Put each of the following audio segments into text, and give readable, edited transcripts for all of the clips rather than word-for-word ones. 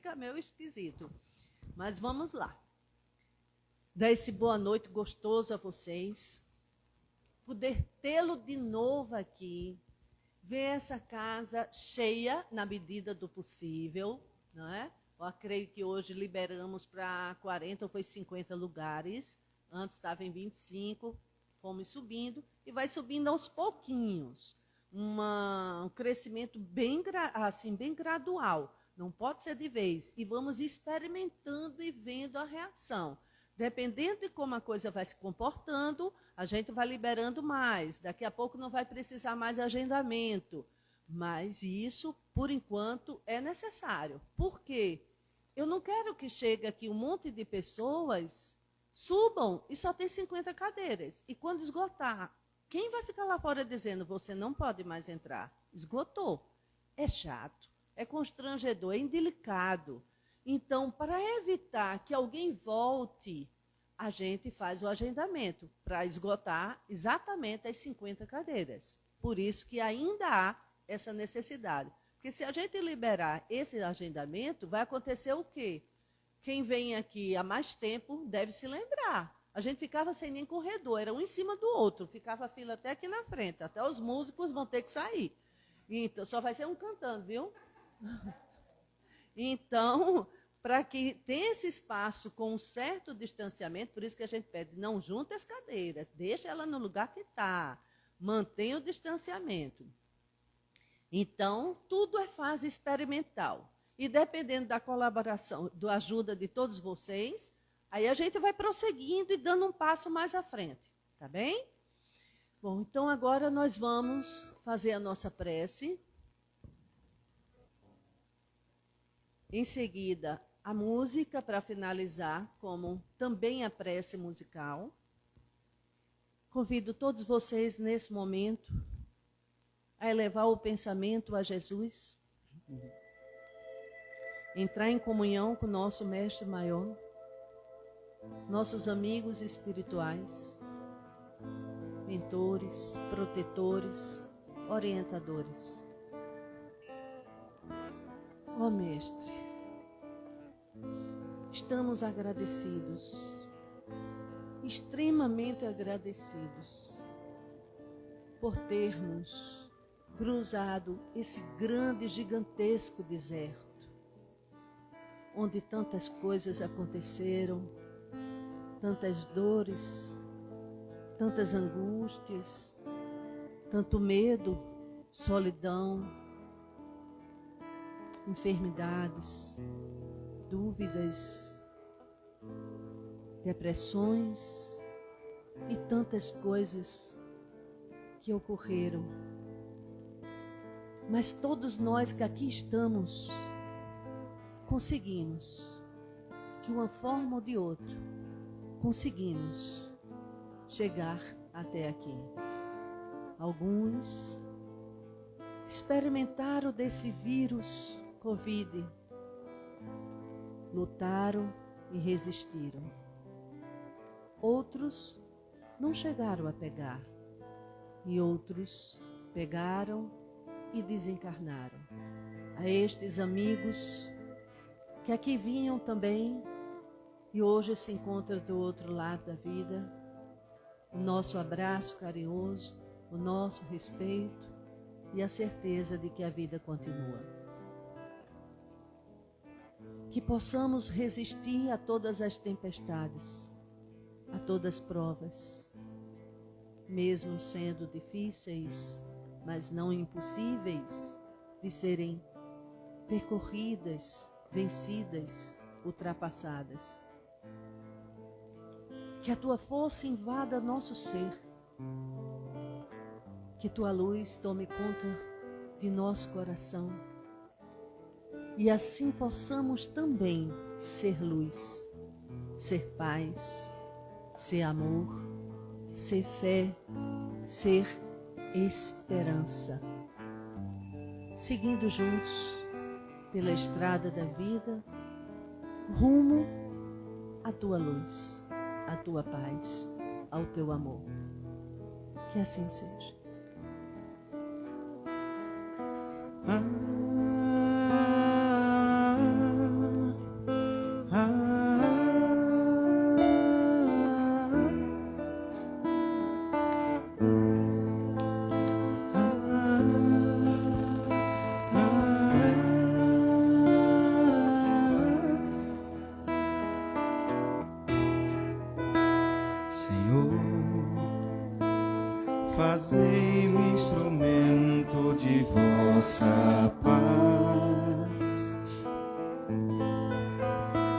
fica meio esquisito. Mas vamos lá. Dar esse boa noite gostoso a vocês. Poder tê-lo de novo aqui. Ver essa casa cheia na medida do possível, não é? Eu creio que hoje liberamos para 40 ou foi 50 lugares. Antes estava em 25, fomos subindo e vai subindo aos pouquinhos. Um crescimento bem gradual. Não pode ser de vez. E vamos experimentando e vendo a reação. Dependendo de como a coisa vai se comportando, a gente vai liberando mais. Daqui a pouco não vai precisar mais agendamento. Mas isso, por enquanto, é necessário. Por quê? Eu não quero que chegue aqui um monte de pessoas, subam e só tem 50 cadeiras. E quando esgotar, quem vai ficar lá fora dizendo, você não pode mais entrar? Esgotou. É chato, é constrangedor, é indelicado. Então, para evitar que alguém volte, a gente faz o agendamento para esgotar exatamente as 50 cadeiras. Por isso que ainda há essa necessidade. Porque se a gente liberar esse agendamento, vai acontecer o quê? Quem vem aqui há mais tempo deve se lembrar. A gente ficava sem nem corredor, era um em cima do outro, ficava a fila até aqui na frente, até os músicos vão ter que sair. Então, só vai ser um cantando, viu? Então, para que tenha esse espaço com um certo distanciamento, por isso que a gente pede, não junta as cadeiras, deixa ela no lugar que está, mantenha o distanciamento. Então, tudo é fase experimental. E dependendo da colaboração, da ajuda de todos vocês, aí a gente vai prosseguindo e dando um passo mais à frente, tá bem? Bom, então agora nós vamos fazer a nossa prece. Em seguida, a música para finalizar, como também a prece musical. Convido todos vocês nesse momento a elevar o pensamento a Jesus, entrar em comunhão com o nosso Mestre Maior, nossos amigos espirituais, mentores, protetores, orientadores. Ó Mestre, estamos agradecidos, extremamente agradecidos, por termos cruzado esse grande, gigantesco deserto, onde tantas coisas aconteceram, tantas dores, tantas angústias, tanto medo, solidão, enfermidades, dúvidas, depressões e tantas coisas que ocorreram. Mas todos nós que aqui estamos, conseguimos, de uma forma ou de outra, conseguimos chegar até aqui. Alguns experimentaram desse vírus Covid, lutaram e resistiram. Outros não chegaram a pegar, e outros pegaram e desencarnaram. A estes amigos que aqui vinham também e hoje se encontram do outro lado da vida, o nosso abraço carinhoso, o nosso respeito e a certeza de que a vida continua. Que possamos resistir a todas as tempestades, a todas as provas, mesmo sendo difíceis, mas não impossíveis de serem percorridas, vencidas, ultrapassadas. Que a tua força invada nosso ser, que tua luz tome conta de nosso coração e assim possamos também ser luz, ser paz, ser amor, ser fé, ser esperança. Seguindo juntos pela estrada da vida, rumo à tua luz, à tua paz, ao teu amor. Que assim seja. Fazei-me instrumento de vossa paz.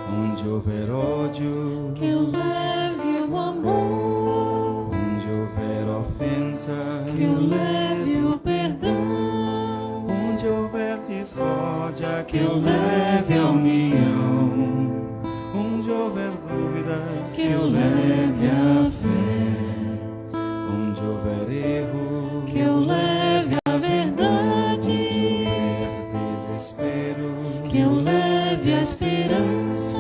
Onde houver ódio, que eu leve o amor. Onde houver ofensa, que eu leve o perdão. Onde houver discórdia, que eu leve a união. Onde houver dúvidas, que eu leve a fé. Onde houver erro, que eu leve a verdade. Onde houver desespero, que eu leve a esperança.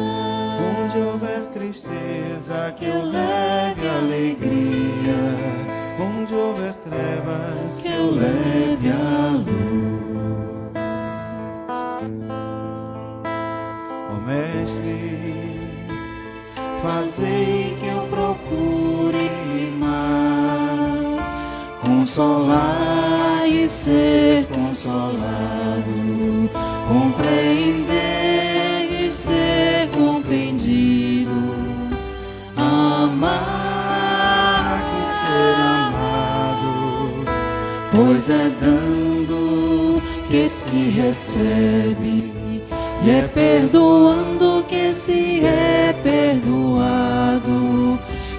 Onde houver tristeza, que eu leve a alegria. Onde houver trevas, que eu leve a luz. Ó Mestre, Fazei que eu procure mais consolar e ser consolado, compreender e ser compreendido, amar e ser amado, pois é dando que se recebe, e é perdoando que se é perdoado,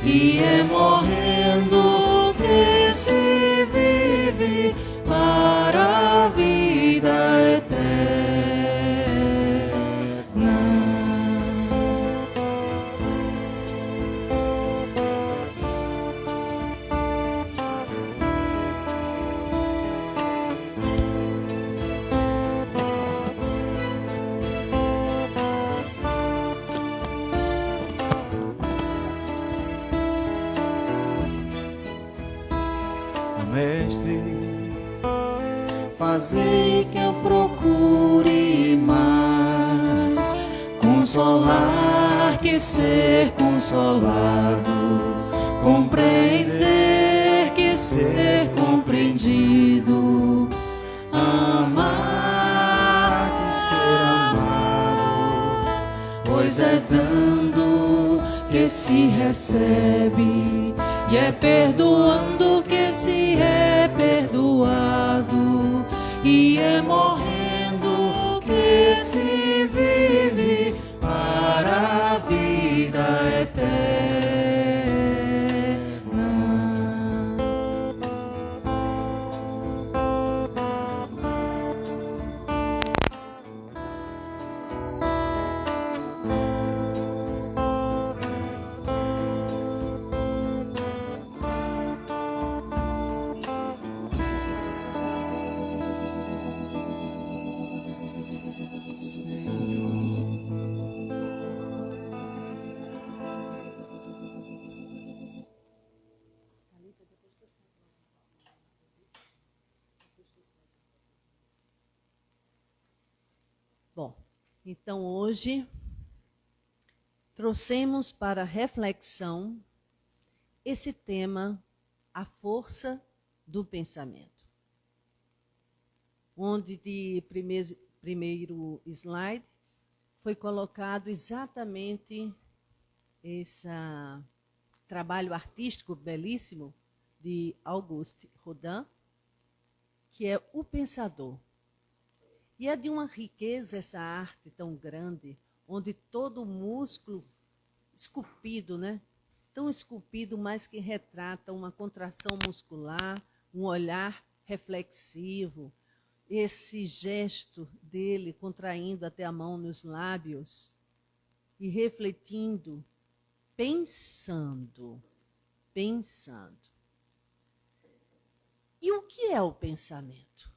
e é morrendo que se vive para a vida eterna. ó Mestre, Fazei que eu procure mais consolar que ser consolado, compreender que ser compreendido, amar e ser amado, pois é dando que se recebe, e é perdoando que se é perdoado, e é morrendo que se vive para a vida eterna. Bom, então hoje trouxemos para reflexão esse tema, a força do pensamento. Onde de primeiro slide foi colocado exatamente esse trabalho artístico belíssimo de Auguste Rodin, que é o pensador. E é de uma riqueza essa arte tão grande, onde todo o músculo esculpido, né? Tão esculpido, mas que retrata uma contração muscular, um olhar reflexivo, esse gesto dele contraindo até a mão nos lábios e refletindo, pensando. E o que é o pensamento?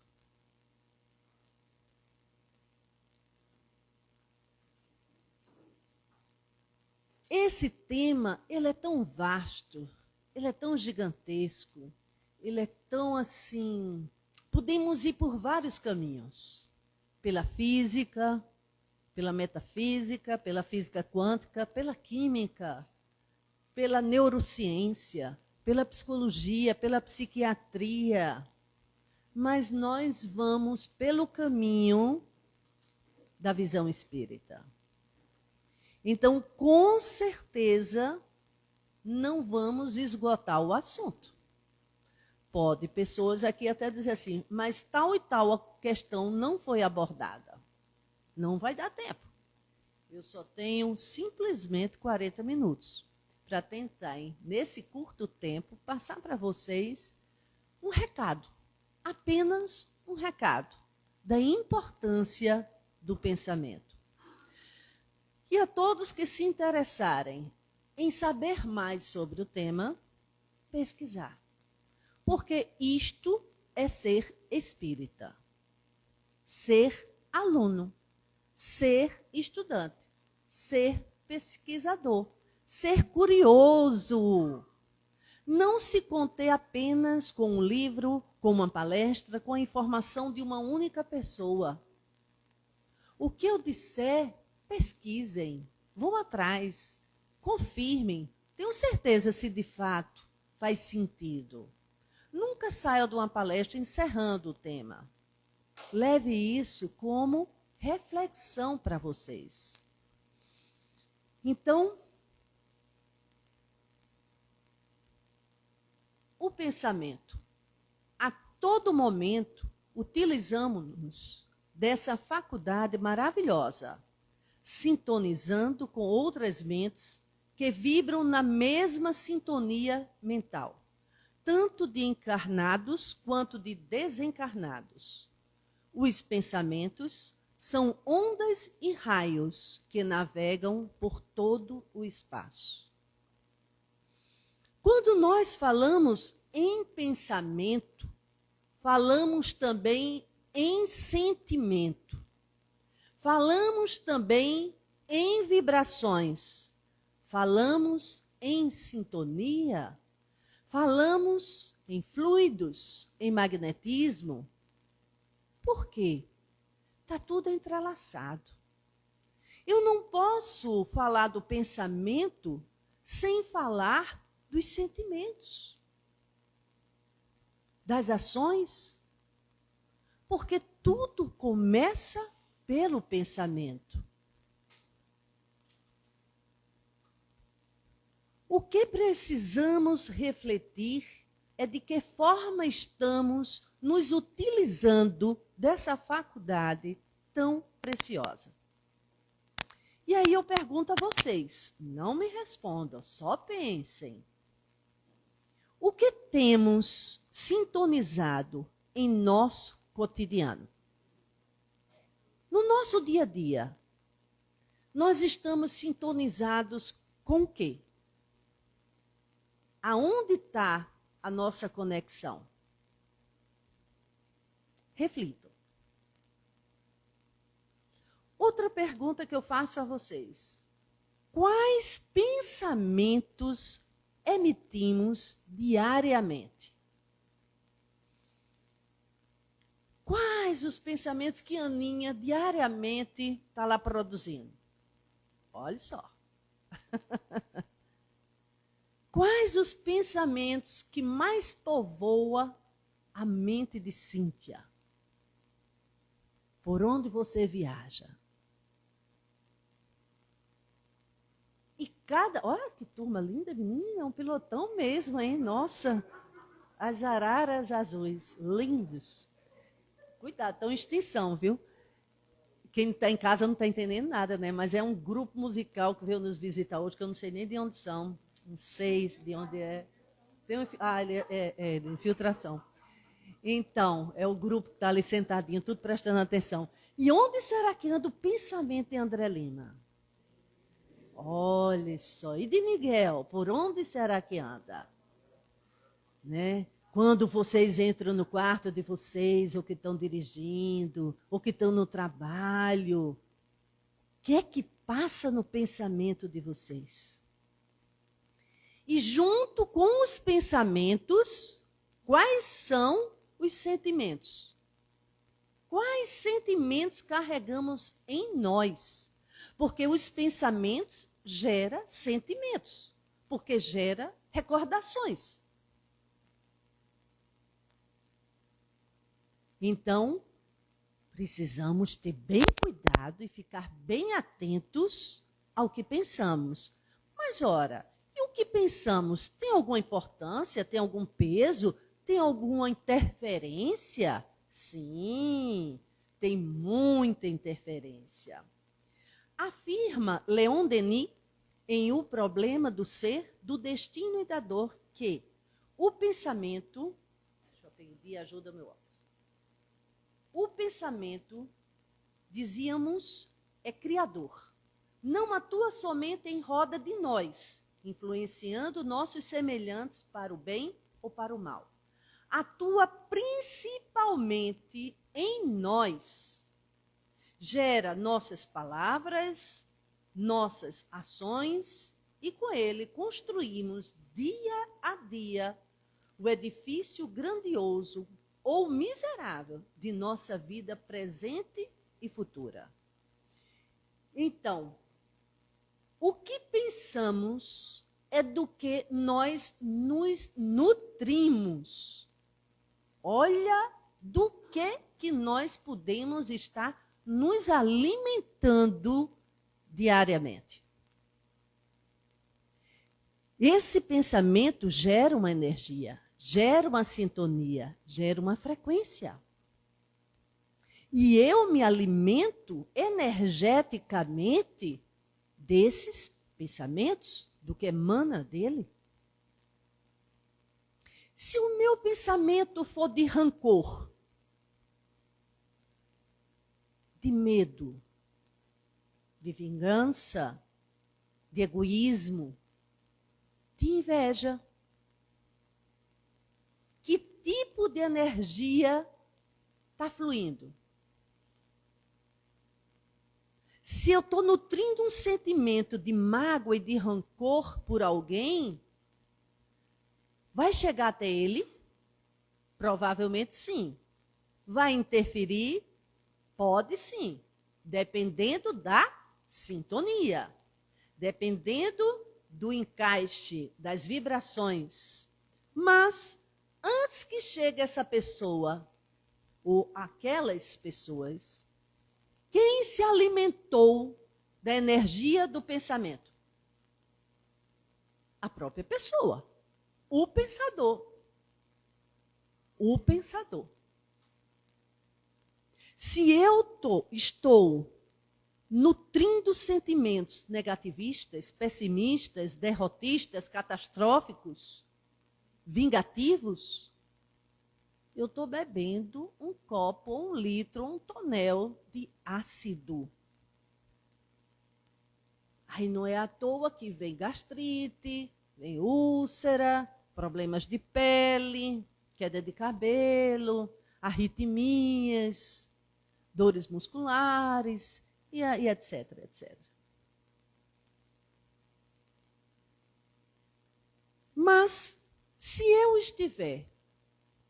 Esse tema, ele é tão vasto, ele é tão gigantesco, ele é tão assim... Podemos ir por vários caminhos. Pela física, pela metafísica, pela física quântica, pela química, pela neurociência, pela psicologia, pela psiquiatria. Mas nós vamos pelo caminho da visão espírita. Então, com certeza, não vamos esgotar o assunto. Pode pessoas aqui até dizer assim, mas tal e tal a questão não foi abordada. Não vai dar tempo. Eu só tenho simplesmente 40 minutos para tentar, nesse curto tempo, passar para vocês um recado. Apenas um recado da importância do pensamento. E a todos que se interessarem em saber mais sobre o tema, pesquisar. Porque isto é ser espírita, ser aluno, ser estudante, ser pesquisador, ser curioso. Não se conter apenas com um livro, com uma palestra, com a informação de uma única pessoa. O que eu disser, pesquisem, vão atrás, confirmem, tenham certeza se de fato faz sentido. Nunca saia de uma palestra encerrando o tema. Leve isso como reflexão para vocês. Então, o pensamento. A todo momento, utilizamos-nos dessa faculdade maravilhosa, sintonizando com outras mentes que vibram na mesma sintonia mental, tanto de encarnados quanto de desencarnados. Os pensamentos são ondas e raios que navegam por todo o espaço. Quando nós falamos em pensamento, falamos também em sentimento. Falamos também em vibrações. Falamos em sintonia. Falamos em fluidos, em magnetismo. Por quê? Está tudo entrelaçado. Eu não posso falar do pensamento sem falar dos sentimentos, das ações, porque tudo começa pelo pensamento. O que precisamos refletir é de que forma estamos nos utilizando dessa faculdade tão preciosa. E aí eu pergunto a vocês, não me respondam, só pensem. O que temos sintonizado em nosso cotidiano? No nosso dia a dia, nós estamos sintonizados com o quê? Aonde está a nossa conexão? Reflitam. Outra pergunta que eu faço a vocês. Quais pensamentos emitimos diariamente? Quais os pensamentos que Aninha diariamente está lá produzindo? Olha só. Quais os pensamentos que mais povoa a mente de Cíntia? Por onde você viaja? E cada... Olha que turma linda, menina, é um pilotão mesmo, hein? Nossa, as araras azuis, lindos. Cuidado, estão em extinção, viu? Quem está em casa não está entendendo nada, né? Mas é um grupo musical que veio nos visitar hoje, que eu não sei nem de onde são. Não sei de onde é. Ele é de infiltração. Então, é o grupo que está ali sentadinho, tudo prestando atenção. E onde será que anda o pensamento de André Lima? Olha só. E de Miguel, por onde será que anda? Né? Quando vocês entram no quarto de vocês, ou que estão dirigindo, ou que estão no trabalho, o que é que passa no pensamento de vocês? E junto com os pensamentos, quais são os sentimentos? Quais sentimentos carregamos em nós? Porque os pensamentos geram sentimentos, porque gera recordações. Então, precisamos ter bem cuidado e ficar bem atentos ao que pensamos. Mas, ora, e o que pensamos tem alguma importância, tem algum peso, Tem alguma interferência? Sim, tem muita interferência. Afirma Leon Denis, em O Problema do Ser, do Destino e da Dor, que o pensamento... Deixa eu pedir ajuda, meu óculos. O pensamento, dizíamos, é criador. Não atua somente em roda de nós, influenciando nossos semelhantes para o bem ou para o mal. Atua principalmente em nós. Gera nossas palavras, nossas ações e com ele construímos dia a dia o edifício grandioso ou miserável de nossa vida presente e futura. Então, o que pensamos é do que nós nos nutrimos. Olha do que nós podemos estar nos alimentando diariamente. Esse pensamento gera uma energia, gera uma sintonia, gera uma frequência. E eu me alimento energeticamente desses pensamentos, do que emana dele. Se o meu pensamento for de rancor, de medo, de vingança, de egoísmo, de inveja, que tipo de energia está fluindo? Se eu estou nutrindo um sentimento de mágoa e de rancor por alguém, vai chegar até ele? Provavelmente sim. Vai interferir? Pode sim. Dependendo da sintonia. Dependendo do encaixe das vibrações. Mas, antes que chegue essa pessoa, ou aquelas pessoas, quem se alimentou da energia do pensamento? A própria pessoa. O pensador. O pensador. Se eu estou nutrindo sentimentos negativistas, pessimistas, derrotistas, catastróficos, vingativos, eu estou bebendo um copo, 1 litro, 1 tonel de ácido. Aí não é à toa que vem gastrite, vem úlcera, problemas de pele, queda de cabelo, arritmias, dores musculares, e etc, etc. Mas, se eu estiver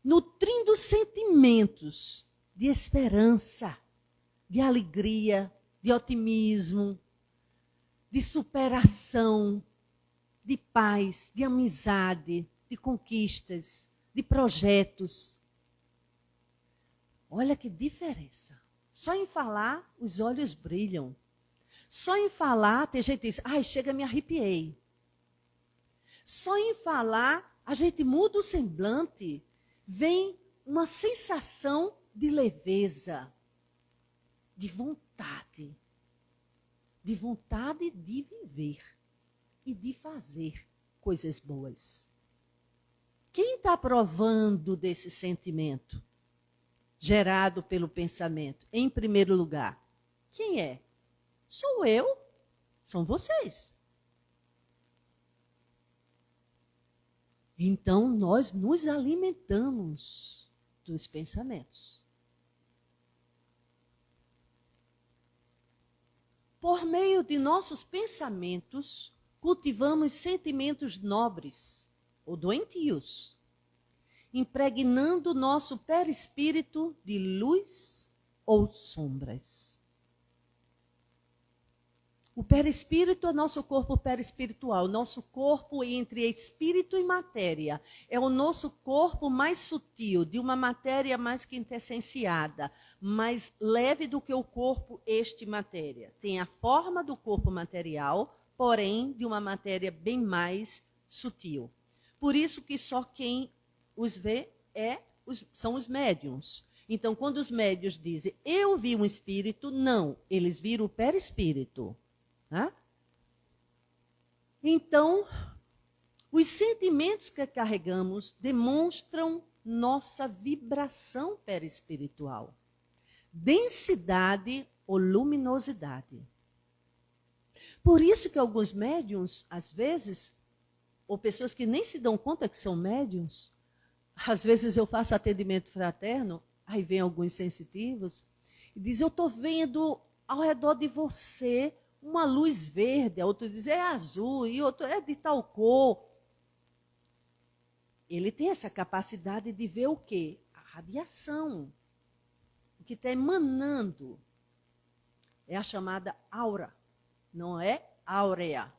nutrindo sentimentos de esperança, de alegria, de otimismo, de superação, de paz, de amizade, de conquistas, de projetos. Olha que diferença. Só em falar, os olhos brilham. Só em falar, tem gente que diz, ai, chega, me arrepiei. Só em falar, a gente muda o semblante, vem uma sensação de leveza, de vontade de viver e de fazer coisas boas. Quem está provando desse sentimento gerado pelo pensamento? Em primeiro lugar, quem é? Sou eu, são vocês. Então, nós nos alimentamos dos pensamentos. Por meio de nossos pensamentos, cultivamos sentimentos nobres ou doentios, impregnando nosso perispírito de luz ou sombras. O perispírito é nosso corpo perispiritual, nosso corpo entre espírito e matéria. É o nosso corpo mais sutil, de uma matéria mais quintessenciada, mais leve do que o corpo matéria. Tem a forma do corpo material, porém de uma matéria bem mais sutil. Por isso que só quem os vê são os médiuns. Então, quando os médiuns dizem, eu vi um espírito, não, eles viram o perispírito. Tá? Então, os sentimentos que carregamos demonstram nossa vibração perispiritual, densidade ou luminosidade. Por isso que alguns médiuns, às vezes, ou pessoas que nem se dão conta que são médiuns, às vezes eu faço atendimento fraterno, aí vem alguns sensitivos, e diz, eu estou vendo ao redor de você uma luz verde, outro diz, é azul, e outro é de tal cor. Ele tem essa capacidade de ver o quê? A radiação. O que está emanando. É a chamada aura. Não é áurea.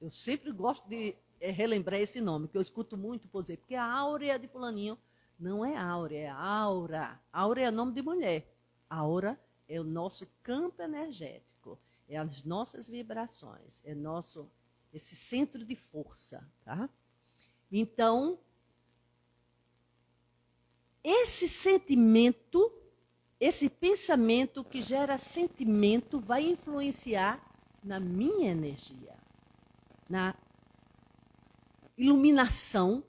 Eu sempre gosto de relembrar esse nome, que eu escuto muito, por exemplo, porque a áurea de fulaninho não é áurea, é aura. Aura é nome de mulher. Aura é o nosso campo energético, é as nossas vibrações, é esse centro de força. Tá? Então, esse sentimento, esse pensamento que gera sentimento vai influenciar na minha energia, na iluminação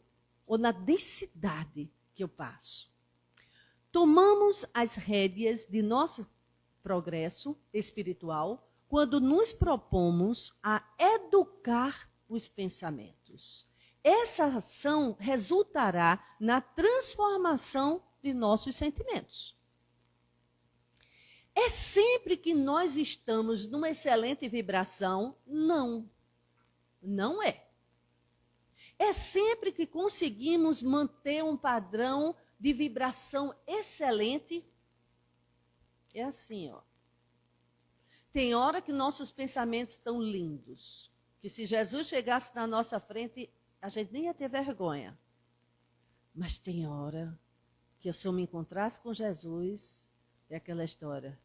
ou na densidade que eu passo. Tomamos as rédeas de nosso progresso espiritual quando nos propomos a educar os pensamentos. Essa ação resultará na transformação de nossos sentimentos. É sempre que nós estamos numa excelente vibração? Não. Não é. É sempre que conseguimos manter um padrão de vibração excelente? É assim, ó. Tem hora que nossos pensamentos estão lindos, que se Jesus chegasse na nossa frente, a gente nem ia ter vergonha. Mas tem hora que se eu me encontrasse com Jesus, é aquela história.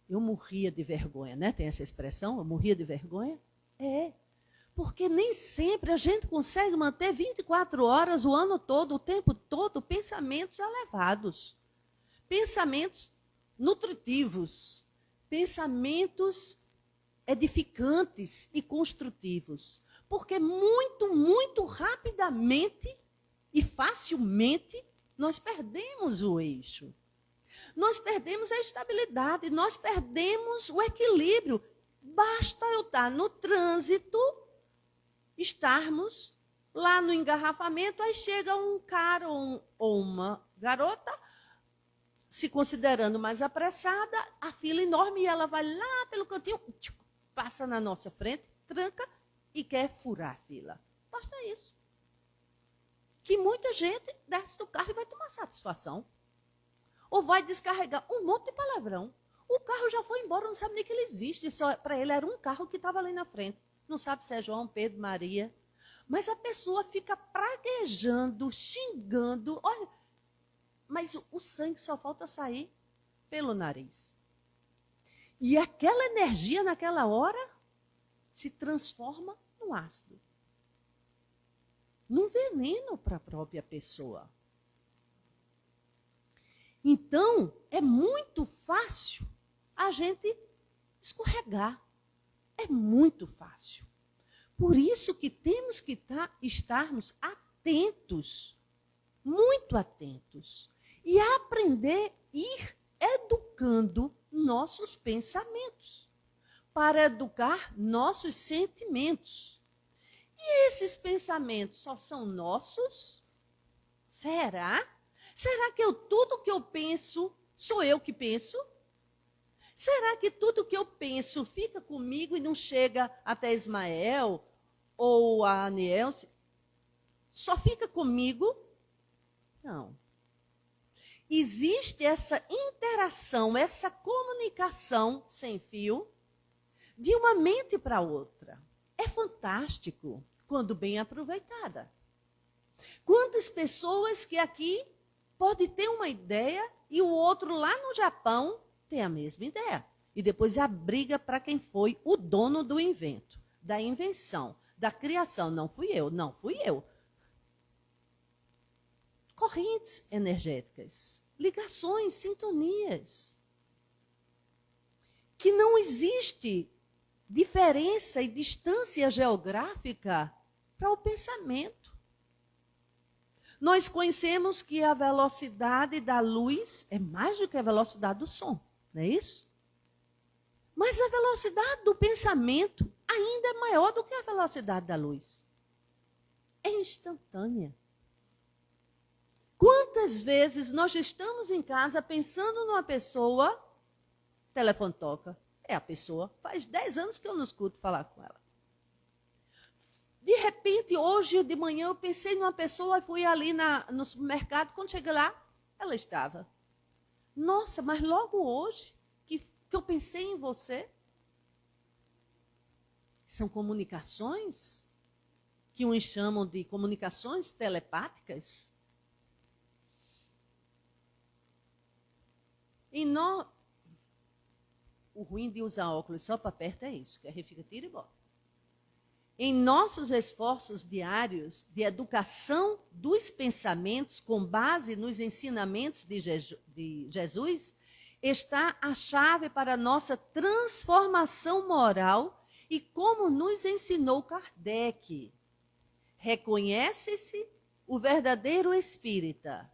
Eu morria de vergonha, né? Tem essa expressão, eu morria de vergonha? É. Porque nem sempre a gente consegue manter 24 horas, o ano todo, o tempo todo, pensamentos elevados. Pensamentos nutritivos. Pensamentos edificantes e construtivos. Porque muito, muito rapidamente e facilmente nós perdemos o eixo. Nós perdemos a estabilidade, nós perdemos o equilíbrio. Basta eu estar no trânsito, estarmos lá no engarrafamento, aí chega um cara ou uma garota, se considerando mais apressada, a fila enorme, e ela vai lá pelo cantinho, passa na nossa frente, tranca e quer furar a fila. Basta isso. Que muita gente desce do carro e vai tomar satisfação. Ou vai descarregar um monte de palavrão. O carro já foi embora, não sabe nem que ele existe. Só para ele era um carro que estava ali na frente. Não sabe se é João, Pedro, Maria. Mas a pessoa fica praguejando, xingando. Olha, mas o sangue só falta sair pelo nariz. E aquela energia naquela hora se transforma num ácido. Num veneno para a própria pessoa. Então, é muito fácil a gente escorregar. É muito fácil. Por isso que temos que estarmos atentos, muito atentos, e aprender a ir educando nossos pensamentos, para educar nossos sentimentos. E esses pensamentos só são nossos? Será? Será que tudo que eu penso, sou eu que penso? Será que tudo que eu penso fica comigo e não chega até Ismael ou a Anielce? Só fica comigo? Não. Existe essa interação, essa comunicação sem fio de uma mente para outra. É fantástico quando bem aproveitada. Quantas pessoas que aqui pode ter uma ideia e o outro lá no Japão tem a mesma ideia. E depois a briga para quem foi o dono do invento, da invenção, da criação. Não fui eu, não fui eu. correntes energéticas, ligações, sintonias. Que não existe diferença e distância geográfica para o pensamento. Nós conhecemos que a velocidade da luz é mais do que a velocidade do som, não é isso? Mas a velocidade do pensamento ainda é maior do que a velocidade da luz. É instantânea. Quantas vezes nós estamos em casa pensando numa pessoa, o telefone toca, é a pessoa, faz 10 anos que eu não escuto falar com ela. De repente, hoje de manhã, eu pensei numa pessoa e fui ali no supermercado. Quando cheguei lá, ela estava. Nossa, mas logo hoje que eu pensei em você. São comunicações que uns chamam de comunicações telepáticas. O ruim de usar óculos só para perto é isso, que a gente fica tira e bota. Em nossos esforços diários de educação dos pensamentos com base nos ensinamentos de Jesus, está a chave para a nossa transformação moral e como nos ensinou Kardec. Reconhece-se o verdadeiro espírita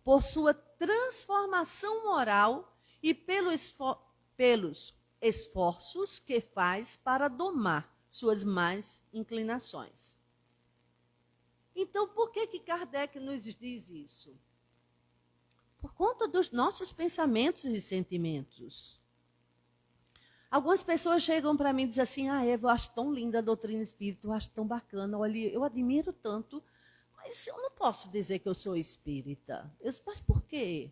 por sua transformação moral e pelos esforços que faz para domar suas más inclinações. Então, por que Kardec nos diz isso? Por conta dos nossos pensamentos e sentimentos. Algumas pessoas chegam para mim e dizem assim, Eva, eu acho tão linda a doutrina espírita, eu acho tão bacana, olha, eu admiro tanto, mas eu não posso dizer que eu sou espírita. Eu disse, mas por quê?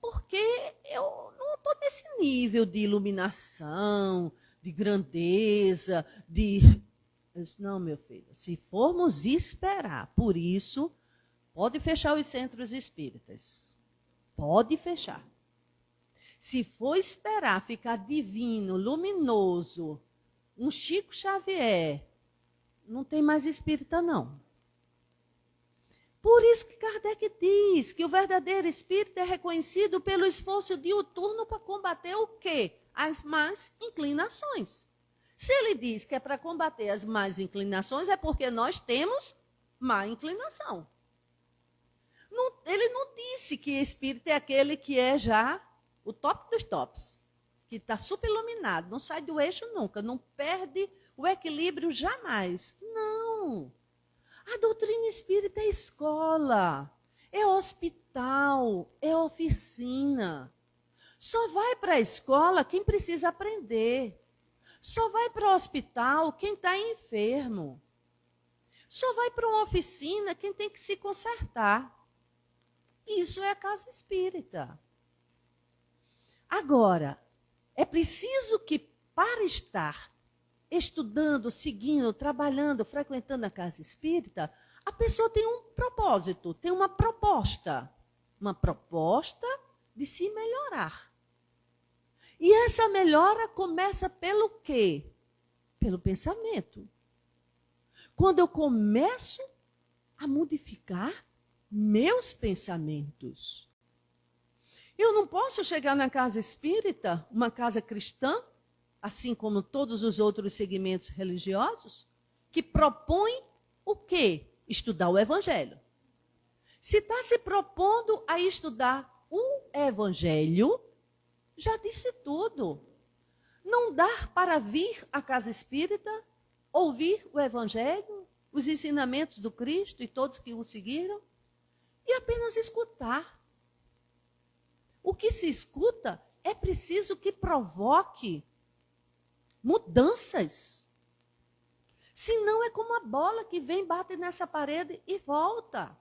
Porque eu não estou nesse nível de iluminação, de grandeza, Eu disse, não, meu filho, se formos esperar por isso, pode fechar os centros espíritas. Pode fechar. Se for esperar ficar divino, luminoso, um Chico Xavier, não tem mais espírita, não. Por isso que Kardec diz que o verdadeiro espírito é reconhecido pelo esforço diuturno para combater o quê? As más inclinações. Se ele diz que é para combater as más inclinações, é porque nós temos má inclinação. Ele não disse que espírito é aquele que é já o top dos tops, que está super iluminado, não sai do eixo nunca, não perde o equilíbrio jamais. Não. A doutrina espírita é escola, é hospital, é oficina. Só vai para a escola quem precisa aprender. Só vai para o hospital quem está enfermo. Só vai para uma oficina quem tem que se consertar. Isso é a casa espírita. Agora, é preciso que, para estar estudando, seguindo, trabalhando, frequentando a casa espírita, a pessoa tem um propósito, tem uma proposta de se melhorar. E essa melhora começa pelo quê? Pelo pensamento. Quando eu começo a modificar meus pensamentos. Eu não posso chegar na casa espírita, uma casa cristã, assim como todos os outros segmentos religiosos, que propõem o quê? Estudar o Evangelho. Se está se propondo a estudar o Evangelho, já disse tudo. Não dá para vir à casa espírita, ouvir o Evangelho, os ensinamentos do Cristo e todos que o seguiram, e apenas escutar. O que se escuta é preciso que provoque mudanças. Senão é como a bola que vem, bate nessa parede e volta.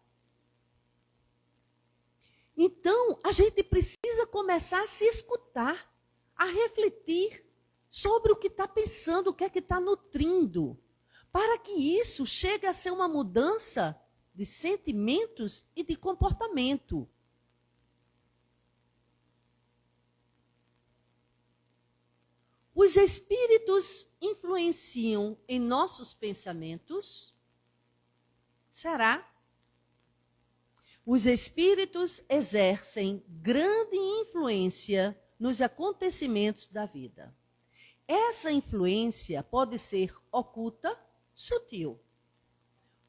Então, a gente precisa começar a se escutar, a refletir sobre o que está pensando, o que é que está nutrindo, para que isso chegue a ser uma mudança de sentimentos e de comportamento. Os espíritos influenciam em nossos pensamentos? Será? Os espíritos exercem grande influência nos acontecimentos da vida. Essa influência pode ser oculta, sutil,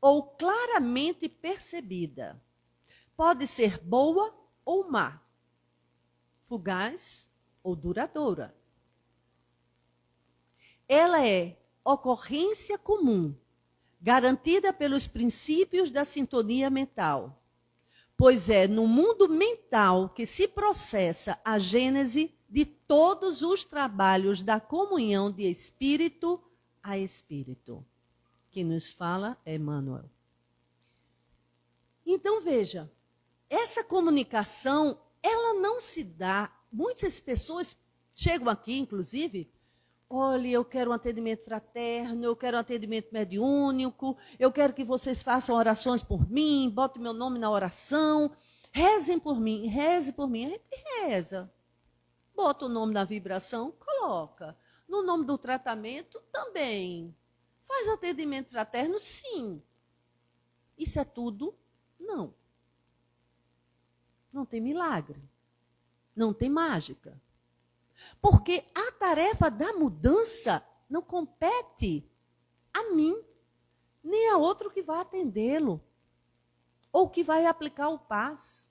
ou claramente percebida. Pode ser boa ou má, fugaz ou duradoura. Ela é ocorrência comum, garantida pelos princípios da sintonia mental, pois é no mundo mental que se processa a gênese de todos os trabalhos da comunhão de espírito a espírito. Quem nos fala é Emmanuel. Então, veja, essa comunicação, ela não se dá. Muitas pessoas chegam aqui, inclusive, olha, eu quero um atendimento fraterno, eu quero um atendimento mediúnico, eu quero que vocês façam orações por mim, botem meu nome na oração, rezem por mim, reze por mim. A gente reza. Bota o nome na vibração, coloca. No nome do tratamento, também. Faz atendimento fraterno, sim. Isso é tudo? Não. Não tem milagre. Não tem mágica. Porque a tarefa da mudança não compete a mim, nem a outro que vai atendê-lo, ou que vai aplicar o passe.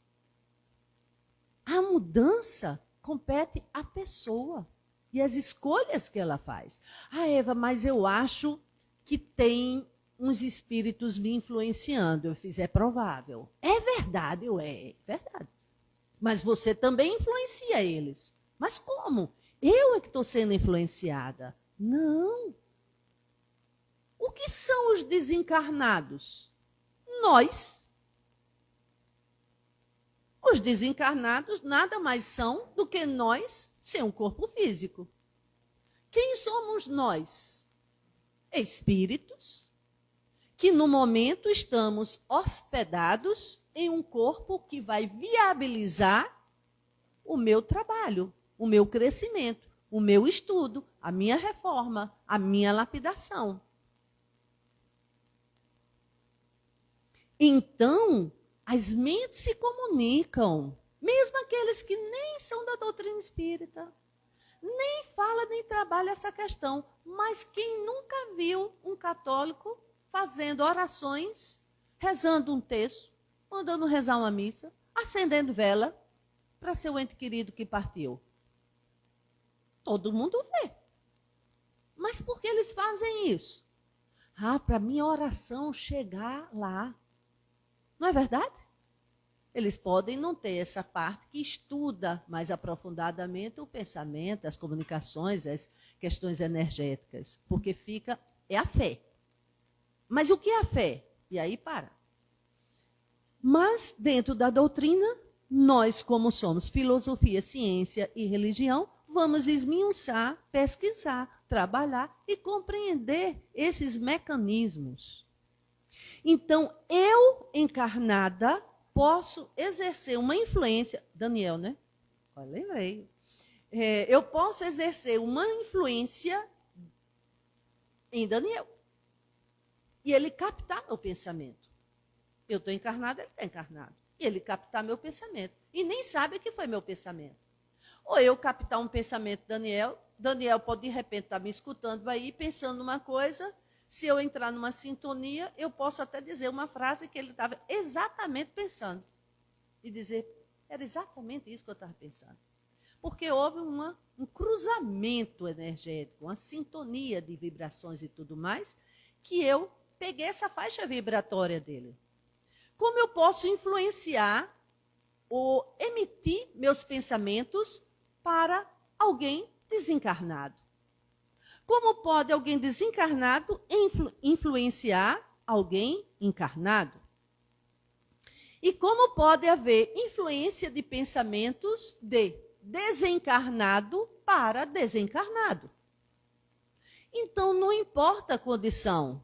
A mudança compete à pessoa e às escolhas que ela faz. Ah, Eva, mas eu acho que tem uns espíritos me influenciando. Eu fiz, é provável. É verdade, é verdade. Mas você também influencia eles. Mas como? Eu é que estou sendo influenciada. Não. O que são os desencarnados? Nós. Os desencarnados nada mais são do que nós sem um corpo físico. Quem somos nós? Espíritos que no momento estamos hospedados em um corpo que vai viabilizar o meu trabalho, o meu crescimento, o meu estudo, a minha reforma, a minha lapidação. Então, as mentes se comunicam, mesmo aqueles que nem são da doutrina espírita, nem fala nem trabalha essa questão, mas quem nunca viu um católico fazendo orações, rezando um texto, mandando rezar uma missa, acendendo vela para seu ente querido que partiu? Todo mundo vê. Mas por que eles fazem isso? Ah, para minha oração chegar lá. Não é verdade? Eles podem não ter essa parte que estuda mais aprofundadamente o pensamento, as comunicações, as questões energéticas, porque é a fé. Mas o que é a fé? E aí para. Mas, dentro da doutrina, nós, como somos filosofia, ciência e religião, vamos esmiuçar, pesquisar, trabalhar e compreender esses mecanismos. Então, eu, encarnada, posso exercer uma influência... Daniel, né? Eu lembrei. Eu posso exercer uma influência em Daniel. E ele captar meu pensamento. Eu estou encarnado, ele está encarnado. E ele captar meu pensamento. E nem sabe que foi meu pensamento. Ou eu captar um pensamento de Daniel. Daniel pode, de repente, estar me escutando aí, pensando numa coisa. Se eu entrar numa sintonia, eu posso até dizer uma frase que ele estava exatamente pensando. E dizer, era exatamente isso que eu estava pensando. Porque houve um cruzamento energético, uma sintonia de vibrações e tudo mais, que eu peguei essa faixa vibratória dele. Como eu posso influenciar ou emitir meus pensamentos para alguém desencarnado? Como pode alguém desencarnado influenciar alguém encarnado? E como pode haver influência de pensamentos de desencarnado para desencarnado? Então, não importa a condição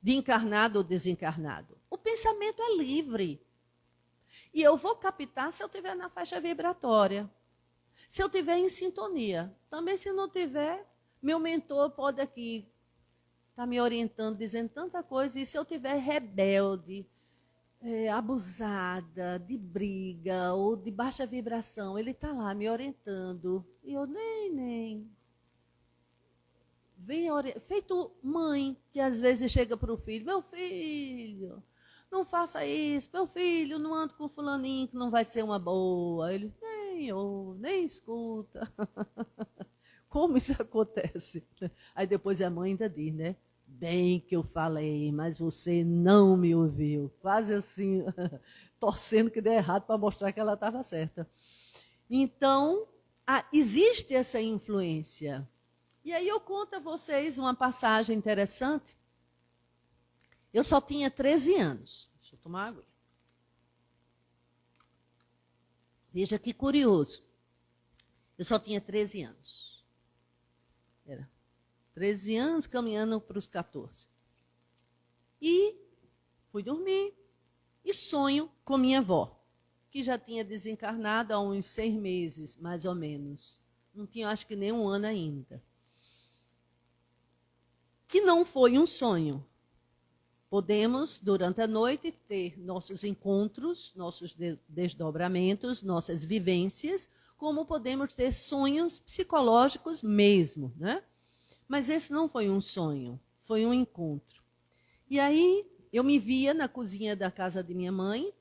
de encarnado ou desencarnado. O pensamento é livre. E eu vou captar se eu estiver na faixa vibratória. Se eu estiver em sintonia. Também, se não tiver, meu mentor pode aqui estar me orientando, dizendo tanta coisa. E se eu estiver rebelde, abusada, de briga ou de baixa vibração, ele está lá me orientando. E eu nem. Feito mãe, que às vezes chega para o filho, meu filho, não faça isso, meu filho, não anda com fulaninho que não vai ser uma boa. Ele nem ouve, nem escuta. Como isso acontece? Aí depois a mãe ainda diz, né? Bem que eu falei, mas você não me ouviu. Quase assim, torcendo que deu errado para mostrar que ela estava certa. Então, existe essa influência. E aí eu conto a vocês uma passagem interessante. Eu só tinha 13 anos. Deixa eu tomar água. Veja que curioso. Eu só tinha 13 anos. Era 13 anos caminhando para os 14. E fui dormir e sonho com minha avó, que já tinha desencarnado há uns 6 meses, mais ou menos. Não tinha, acho que nem um ano ainda. Que não foi um sonho. Podemos, durante a noite, ter nossos encontros, nossos desdobramentos, nossas vivências, como podemos ter sonhos psicológicos mesmo, né? Mas esse não foi um sonho, foi um encontro. E aí eu me via na cozinha da casa de minha mãe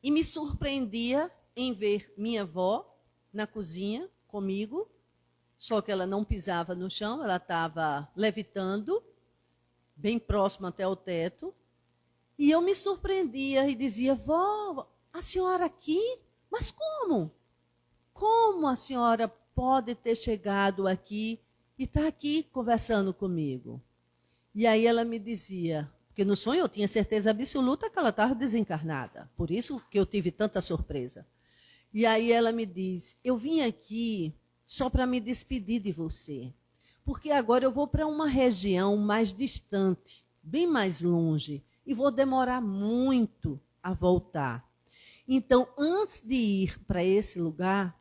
e me surpreendia em ver minha avó na cozinha comigo, só que ela não pisava no chão, ela estava levitando, bem próxima até o teto. E eu me surpreendia e dizia, vó, a senhora aqui? Mas como? Como a senhora pode ter chegado aqui e está aqui conversando comigo? E aí ela me dizia, porque no sonho eu tinha certeza absoluta que ela estava desencarnada, por isso que eu tive tanta surpresa. E aí ela me diz, eu vim aqui só para me despedir de você, porque agora eu vou para uma região mais distante, bem mais longe, e vou demorar muito a voltar. Então, antes de ir para esse lugar,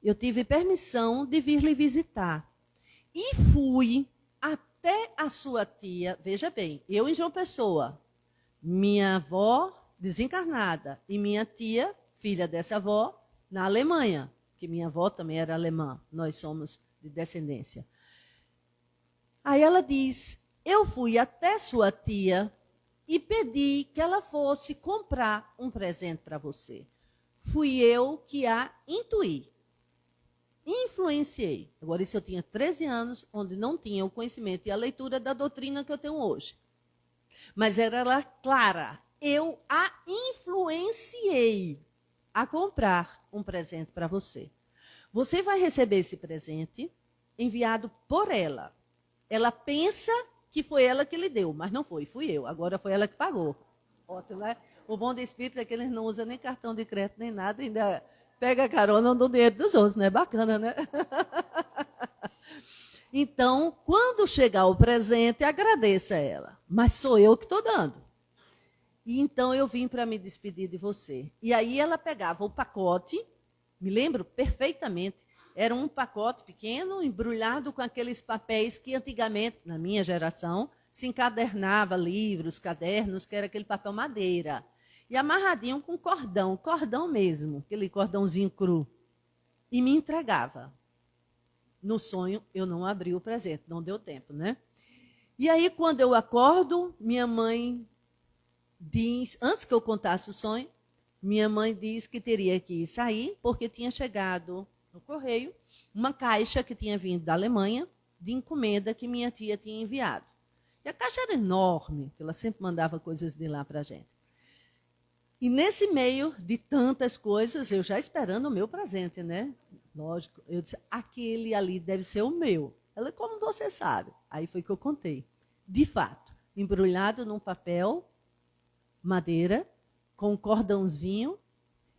eu tive permissão de vir lhe visitar. E fui até a sua tia, veja bem, eu em João Pessoa, minha avó desencarnada e minha tia, filha dessa avó, na Alemanha, que minha avó também era alemã, nós somos de descendência. Aí ela diz, eu fui até sua tia e pedi que ela fosse comprar um presente para você. Fui eu que a intuí, influenciei. Agora, isso eu tinha 13 anos, onde não tinha o conhecimento e a leitura da doutrina que eu tenho hoje. Mas era ela clara, eu a influenciei a comprar um presente para você. Você vai receber esse presente enviado por ela. Ela pensa que foi ela que lhe deu, mas não foi, fui eu. Agora foi ela que pagou. Ótimo, né? O bom do espírito é que eles não usam nem cartão de crédito, nem nada, ainda pega carona no dinheiro dos outros, né? Bacana, né? Então, quando chegar o presente, agradeça a ela. Mas sou eu que estou dando. E então eu vim para me despedir de você. E aí ela pegava o pacote, me lembro perfeitamente, era um pacote pequeno, embrulhado com aqueles papéis que antigamente, na minha geração, se encadernava livros, cadernos, que era aquele papel madeira. E amarradinho com cordão mesmo, aquele cordãozinho cru. E me entregava. No sonho, eu não abri o presente, não deu tempo, né? E aí, quando eu acordo, minha mãe diz, antes que eu contasse o sonho, minha mãe diz que teria que sair, porque tinha chegado no correio uma caixa que tinha vindo da Alemanha, de encomenda que minha tia tinha enviado. E a caixa era enorme, ela sempre mandava coisas de lá para a gente. E nesse meio de tantas coisas, eu já esperando o meu presente, né? Lógico, eu disse, aquele ali deve ser o meu. Ela, como você sabe? Aí foi que eu contei. De fato, embrulhado num papel, madeira, com um cordãozinho,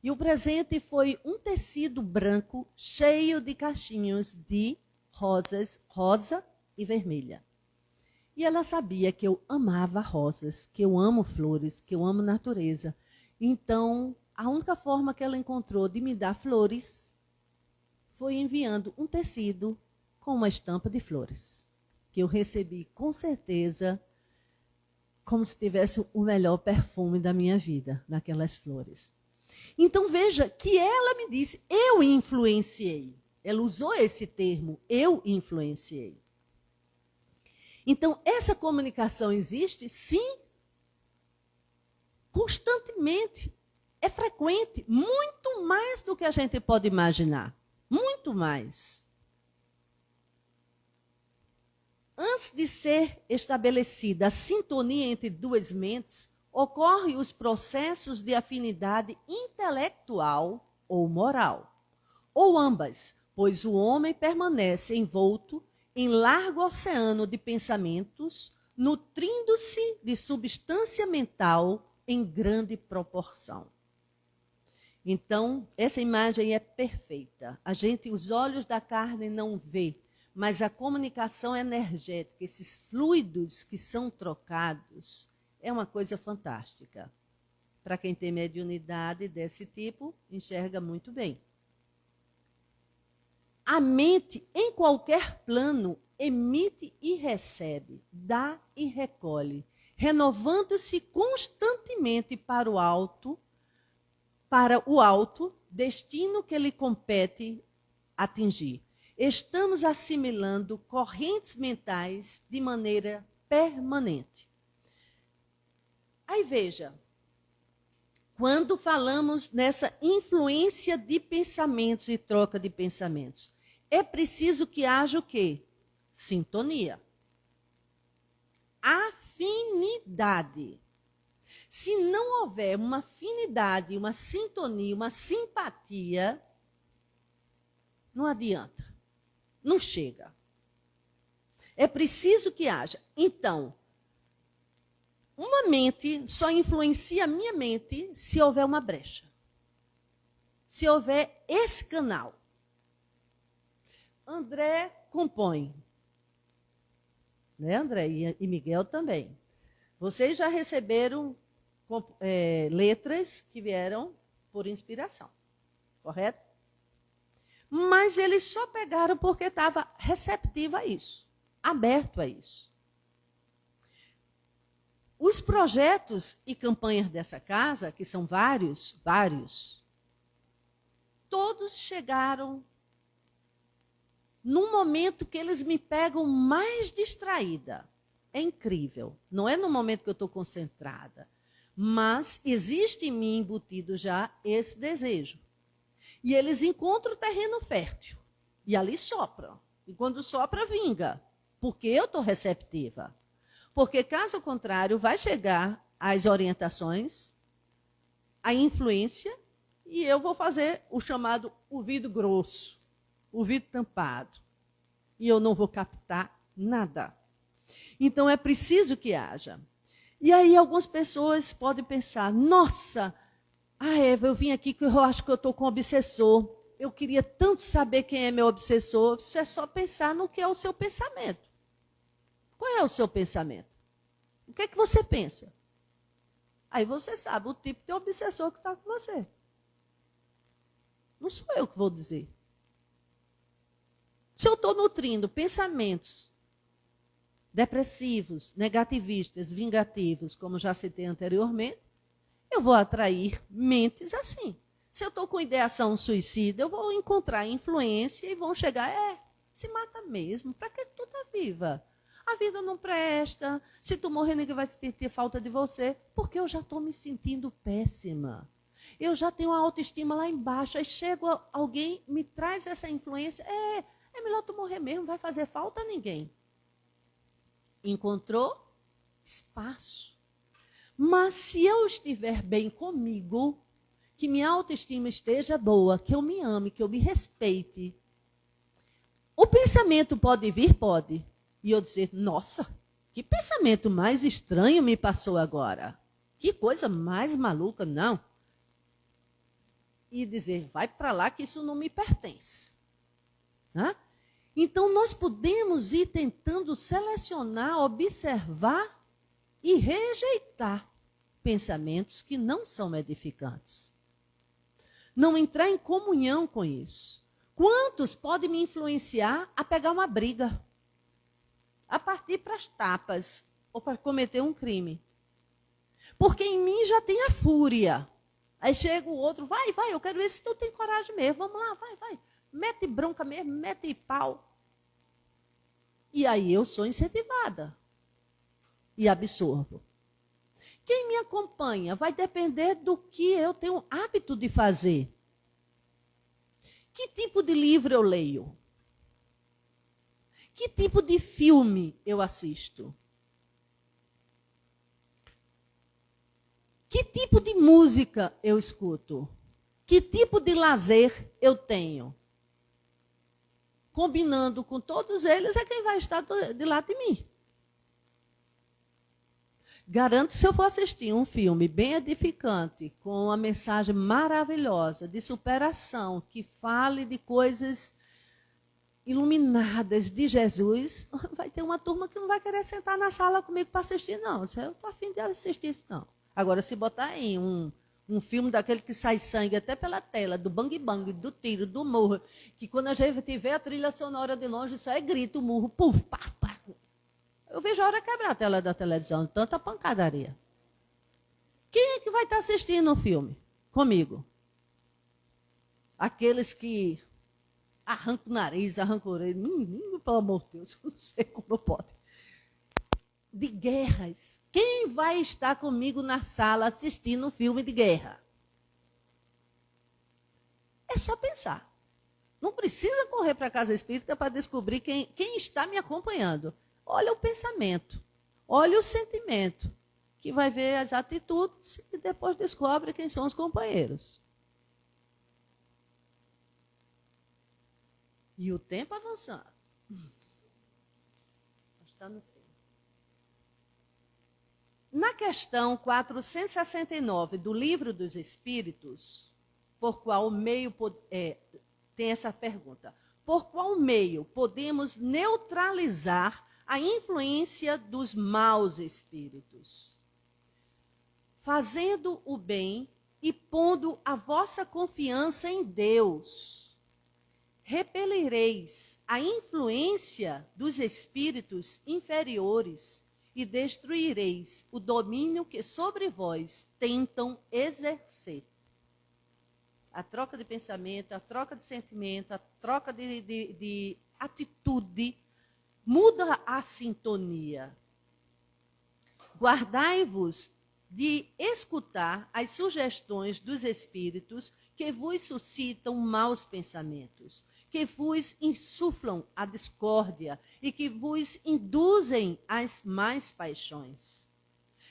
e o presente foi um tecido branco cheio de cachinhos de rosas, rosa e vermelha. E ela sabia que eu amava rosas, que eu amo flores, que eu amo natureza. Então, a única forma que ela encontrou de me dar flores foi enviando um tecido com uma estampa de flores, que eu recebi com certeza como se tivesse o melhor perfume da minha vida, naquelas flores. Então, veja que ela me disse, eu influenciei. Ela usou esse termo, eu influenciei. Então, essa comunicação existe, sim, constantemente. É frequente, muito mais do que a gente pode imaginar. Muito mais. Antes de ser estabelecida a sintonia entre duas mentes, ocorrem os processos de afinidade intelectual ou moral, ou ambas, pois o homem permanece envolto em largo oceano de pensamentos, nutrindo-se de substância mental em grande proporção. Então, essa imagem é perfeita. Os olhos da carne não vê, mas a comunicação energética, esses fluidos que são trocados, é uma coisa fantástica. Para quem tem mediunidade desse tipo, enxerga muito bem. A mente, em qualquer plano, emite e recebe, dá e recolhe, renovando-se constantemente para o alto, destino que lhe compete atingir. Estamos assimilando correntes mentais de maneira permanente. Aí veja, quando falamos nessa influência de pensamentos e troca de pensamentos, é preciso que haja o quê? Sintonia. Afinidade. Se não houver uma afinidade, uma sintonia, uma simpatia, não adianta. Não chega. É preciso que haja. Então, uma mente só influencia a minha mente se houver uma brecha. Se houver esse canal. André compõe. Né, André? E Miguel também. Vocês já receberam letras que vieram por inspiração. Correto? Mas eles só pegaram porque estava receptivo a isso. Aberto a isso. Os projetos e campanhas dessa casa, que são vários, todos chegaram num momento que eles me pegam mais distraída. É incrível. Não é no momento que eu estou concentrada. Mas existe em mim embutido já esse desejo. E eles encontram o terreno fértil. E ali sopram. E quando sopra, vinga. Porque eu estou receptiva. Porque, caso contrário, vai chegar as orientações, a influência, e eu vou fazer o chamado ouvido grosso, ouvido tampado. E eu não vou captar nada. Então, é preciso que haja. E aí, algumas pessoas podem pensar, nossa, Eva, eu vim aqui que eu acho que eu estou com um obsessor. Eu queria tanto saber quem é meu obsessor. Isso é só pensar no que é o seu pensamento. Qual é o seu pensamento? O que é que você pensa? Aí você sabe o tipo de obsessor que está com você. Não sou eu que vou dizer. Se eu estou nutrindo pensamentos depressivos, negativistas, vingativos, como já citei anteriormente, eu vou atrair mentes assim. Se eu estou com ideação suicida, eu vou encontrar influência e vão chegar, se mata mesmo, para que tu está viva? A vida não presta, se tu morrer ninguém vai ter falta de você, porque eu já estou me sentindo péssima. Eu já tenho a autoestima lá embaixo, aí chega alguém, me traz essa influência, é melhor tu morrer mesmo, não vai fazer falta a ninguém. Encontrou espaço. Mas se eu estiver bem comigo, que minha autoestima esteja boa, que eu me ame, que eu me respeite, o pensamento pode vir? Pode. E eu dizer, nossa, que pensamento mais estranho me passou agora. Que coisa mais maluca, não. E dizer, vai para lá que isso não me pertence. Né? Então, nós podemos ir tentando selecionar, observar e rejeitar pensamentos que não são edificantes. Não entrar em comunhão com isso. Quantos podem me influenciar a pegar uma briga? A partir para as tapas, ou para cometer um crime. Porque em mim já tem a fúria. Aí chega o outro, vai, eu quero ver se tu tem coragem mesmo. Vamos lá, vai. Mete bronca mesmo, mete pau. E aí eu sou incentivada. E absorvo. Quem me acompanha vai depender do que eu tenho hábito de fazer. Que tipo de livro eu leio? Que tipo de filme eu assisto? Que tipo de música eu escuto? Que tipo de lazer eu tenho? Combinando com todos eles é quem vai estar de lado de mim. Garanto que se eu for assistir um filme bem edificante, com uma mensagem maravilhosa de superação, que fale de coisas iluminadas de Jesus, vai ter uma turma que não vai querer sentar na sala comigo para assistir, não. Eu estou afim de assistir isso, não. Agora, se botar aí um filme daquele que sai sangue até pela tela, do bang-bang, do tiro, do murro, que quando a gente tiver a trilha sonora de longe, só é grito, murro, puf, pá, pá. Eu vejo a hora quebrar a tela da televisão, tanta pancadaria. Quem é que vai estar assistindo o filme comigo? Aqueles que arrancam o nariz, arrancam a orelha. Pelo amor de Deus, eu não sei como pode. De guerras. Quem vai estar comigo na sala assistindo um filme de guerra? É só pensar. Não precisa correr para a casa espírita para descobrir quem está me acompanhando. Olha o pensamento, olha o sentimento, que vai ver as atitudes e depois descobre quem são os companheiros. E o tempo avançando. Está no tempo. Na questão 469 do Livro dos Espíritos, por qual meio tem essa pergunta: por qual meio podemos neutralizar a influência dos maus espíritos? Fazendo o bem e pondo a vossa confiança em Deus, repelireis a influência dos espíritos inferiores e destruireis o domínio que sobre vós tentam exercer. A troca de pensamento, a troca de sentimento, a troca de atitude muda a sintonia. Guardai-vos de escutar as sugestões dos espíritos que vos suscitam maus pensamentos, que vos insuflam a discórdia e que vos induzem às más paixões.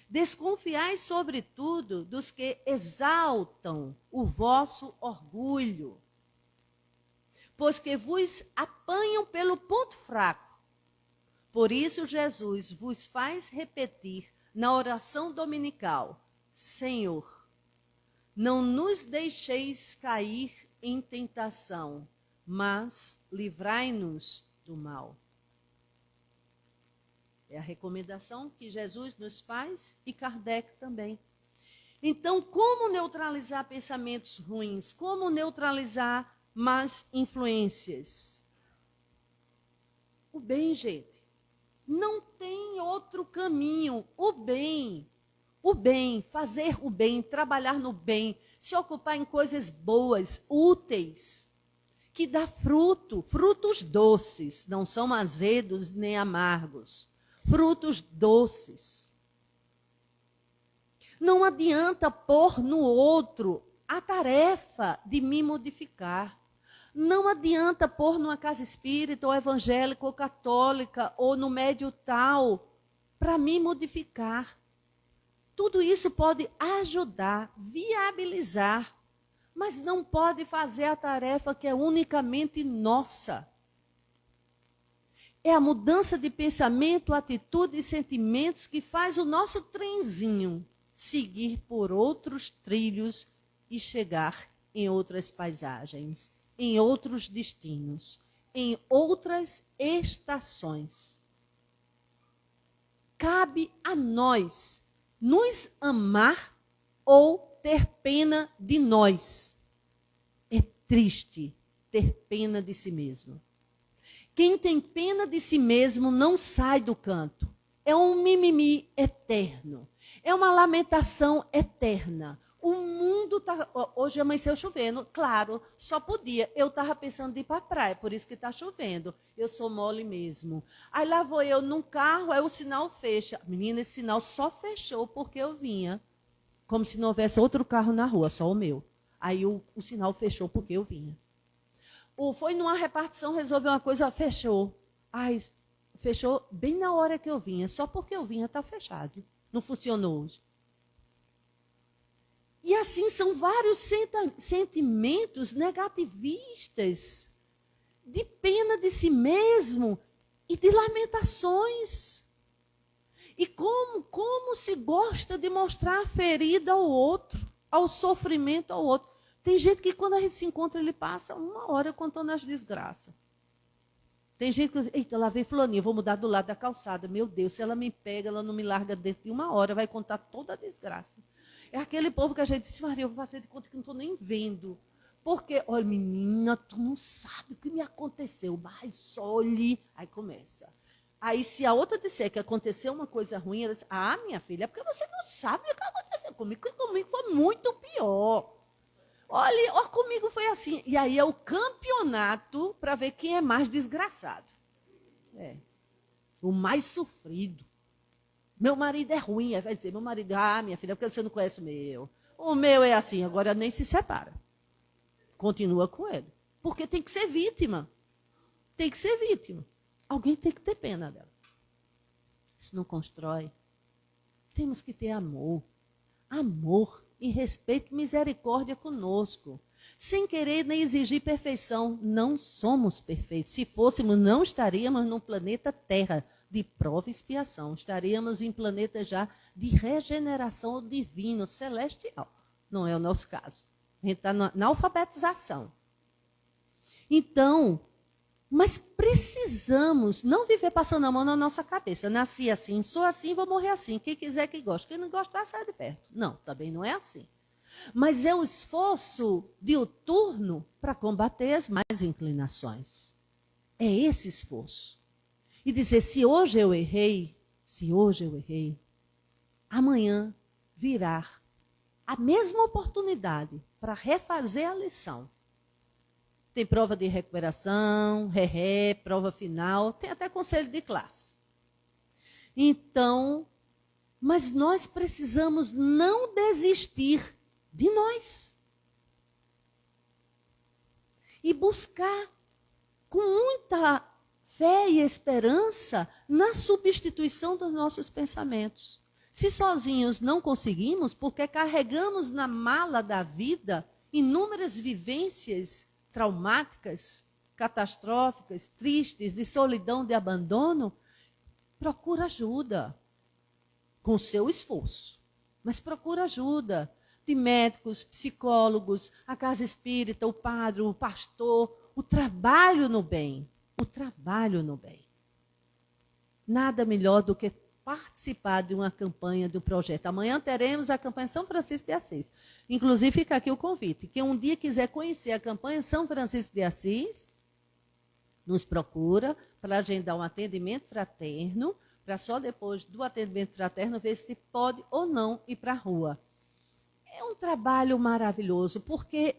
Desconfiai, sobretudo, dos que exaltam o vosso orgulho, pois que vos apanham pelo ponto fraco. Por isso, Jesus vos faz repetir na oração dominical: Senhor, não nos deixeis cair em tentação, mas livrai-nos do mal. É a recomendação que Jesus nos faz e Kardec também. Então, como neutralizar pensamentos ruins? Como neutralizar más influências? O bem, gente. Não tem outro caminho. O bem, fazer o bem, trabalhar no bem, se ocupar em coisas boas, úteis, que dá frutos doces, não são azedos nem amargos, frutos doces. Não adianta pôr no outro a tarefa de me modificar. Não adianta pôr numa casa espírita, ou evangélica, ou católica, ou no médio tal, para me modificar. Tudo isso pode ajudar, viabilizar, mas não pode fazer a tarefa que é unicamente nossa. É a mudança de pensamento, atitude e sentimentos que faz o nosso trenzinho seguir por outros trilhos e chegar em outras paisagens, em outros destinos, em outras estações. Cabe a nós nos amar ou ter pena de nós. É triste ter pena de si mesmo. Quem tem pena de si mesmo não sai do canto. É um mimimi eterno. É uma lamentação eterna. O mundo está... Hoje amanheceu chovendo, claro, só podia. Eu estava pensando de ir para a praia, por isso que está chovendo. Eu sou mole mesmo. Aí lá vou eu num carro, aí o sinal fecha. Menina, esse sinal só fechou porque eu vinha. Como se não houvesse outro carro na rua, só o meu. Aí o sinal fechou porque eu vinha. Foi numa repartição, resolveu uma coisa, fechou. Ai, fechou bem na hora que eu vinha. Só porque eu vinha está fechado. Não funcionou hoje. E assim são vários sentimentos negativistas, de pena de si mesmo e de lamentações. E como se gosta de mostrar a ferida ao outro, ao sofrimento ao outro. Tem gente que quando a gente se encontra, ele passa 1 hora contando as desgraças. Tem gente que diz, eita, lá vem fulaninha, vou mudar do lado da calçada. Meu Deus, se ela me pega, ela não me larga dentro de 1 hora, vai contar toda a desgraça. É aquele povo que a gente diz, Maria, eu vou fazer de conta que não estou nem vendo. Porque, olha, menina, tu não sabe o que me aconteceu, mas olhe. Aí começa. Aí, se a outra disser que aconteceu uma coisa ruim, ela diz, minha filha, é porque você não sabe o que aconteceu comigo, porque comigo foi muito pior. Olha, comigo foi assim. E aí é o campeonato para ver quem é mais desgraçado. O mais sofrido. Meu marido é ruim. Aí vai dizer, meu marido, minha filha, porque você não conhece o meu. O meu é assim, agora nem se separa. Continua com ele. Porque tem que ser vítima. Tem que ser vítima. Alguém tem que ter pena dela. Isso não constrói. Temos que ter amor. Amor e respeito e misericórdia conosco. Sem querer nem exigir perfeição. Não somos perfeitos. Se fôssemos, não estaríamos no planeta Terra de prova e expiação. Estaríamos em planeta já de regeneração divina, celestial. Não é o nosso caso. A gente está na alfabetização. Então, mas precisamos não viver passando a mão na nossa cabeça. Nasci assim, sou assim, vou morrer assim. Quem quiser que goste. Quem não gostar, sai de perto. Não, também não é assim. Mas é o esforço diuturno para combater as más inclinações. É esse esforço. E dizer, se hoje eu errei, amanhã virá a mesma oportunidade para refazer a lição. Tem prova de recuperação, prova final, tem até conselho de classe. Então, mas nós precisamos não desistir de nós. E buscar com muita fé e esperança na substituição dos nossos pensamentos. Se sozinhos não conseguimos, porque carregamos na mala da vida inúmeras vivências traumáticas, catastróficas, tristes, de solidão, de abandono, procura ajuda com o seu esforço. Mas procura ajuda de médicos, psicólogos, a casa espírita, o padre, o pastor, o trabalho no bem. O trabalho no bem. Nada melhor do que participar de uma campanha, de um projeto. Amanhã teremos a campanha São Francisco de Assis. Inclusive, fica aqui o convite. Quem um dia quiser conhecer a campanha São Francisco de Assis, nos procura para agendar um atendimento fraterno, para só depois do atendimento fraterno ver se pode ou não ir para a rua. É um trabalho maravilhoso, porque